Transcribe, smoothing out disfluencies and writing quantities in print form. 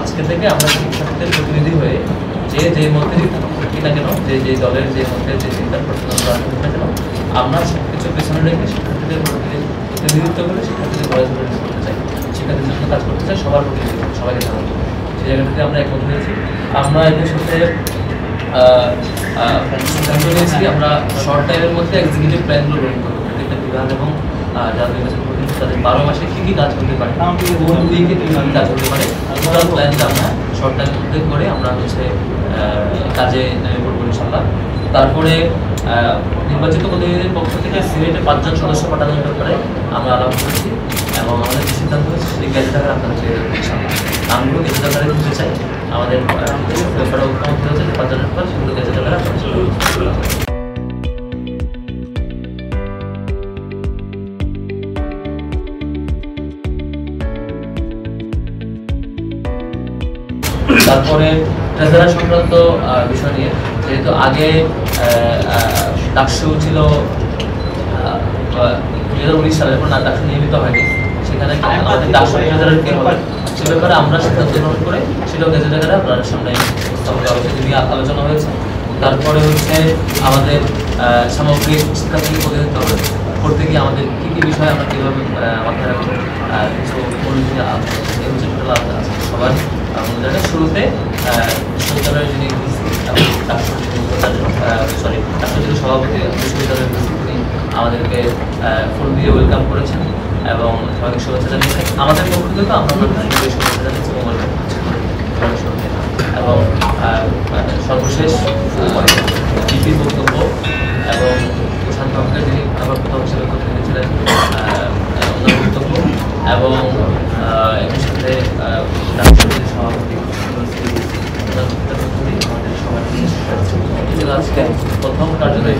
আজকে থেকে আমরা শিক্ষার্থীদের প্রতিনিধি হয়ে যে মধ্যে থাকি না কেন, যে দলের যে মধ্যে যে চিন্তার প্রতিদ্বন্দ্ব আসুক না কেন, আমরা সব কিছু পেছনে রেখে শিক্ষার্থীদের প্রতিনিধিত্ব করে শিক্ষার্থীদের গড়ে করতে চাই, শিক্ষার্থীদের জন্য কাজ করতে চাই, সবার প্রতিনিধিত্ব, সবাইকে জানাবো। সেই জায়গাটাতে আমরা একমত হয়েছি। আমরা এদের সাথে সিদ্ধান্ত নিয়েছি আমরা শর্ট টাইমের মধ্যে এক্সিকিউটিভ প্ল্যানগুলো গ্রহণ করবো। প্রত্যেকটা বিভাগ এবং যারা নির্বাচন করতে তাদের 12 মাসে কী কী কাজ করতে পারে, কোন দিকে কীভাবে কাজ করতে পারে, টোটাল প্ল্যানটা আমরা শর্ট টাইমের মধ্যে করে আমরা কাজে নেমে পড়বো ইনশাল্লাহ। তারপরে নির্বাচিত প্রতিনিধিদের পক্ষ থেকে সিলেটে 5 জন সদস্য পাঠানোর ব্যাপারে আমরা আলাপ করেছি এবং আমাদের যে সিদ্ধান্ত হয়েছে সেই গেজেট আকারে আপনারা পেয়ে যাবেন ইনশাল্লাহ। নামগুলো গেজেট আকারে দিতে চাই, আমাদের ব্যাপারে ঐক্যমত হয়েছে যে 5 জনের পর সেগুলো গেজেট আকারে আপনারা। তারপরে ট্রেজারার সংক্রান্ত বিষয় নিয়ে, যেহেতু আগে ডাকসু ছিল 2019 সালে, এখন ডাকসু নিয়মিত হয়নি, সেখানে আমাদের ডাকসু ট্রেজারার কে হবে সে ব্যাপারে আমরা সিদ্ধান্ত গ্রহণ করে সেটাও গেজেট আকারে আপনাদের সামনে আলোচনা হয়েছে। তারপরে হচ্ছে আমাদের সামগ্রিক শিক্ষার্থী প্রতিনিধিত্ব করতে গিয়ে আমাদের কী কী বিষয় আমরা কীভাবে মাথায় রাখবো, কিছু সবার আমাদের শুরুতে বিশ্ববিদ্যালয়ের যিনি রাষ্ট্রপতি সভাপতি বিশ্ববিদ্যালয়ের তিনি আমাদেরকে ফুল দিয়ে ওয়েলকাম করেছেন এবং সবাইকে শুভেচ্ছা জানিয়েছেন। আমাদের পক্ষ থেকে আমরা শুভেচ্ছা জানিয়েছি এবং ওয়েলকাম করছি এবং সর্বশেষ ডিপির বক্তব্য এবং প্রশান্ত হকের যিনি আমার প্রথম হিসেবে প্রতিনিধি ছিলেন ওনার বক্তব্য এবং একই সাথে রাষ্ট্রপতির সভাপতি আমাদের সবার আজকে প্রথম কার্যকরী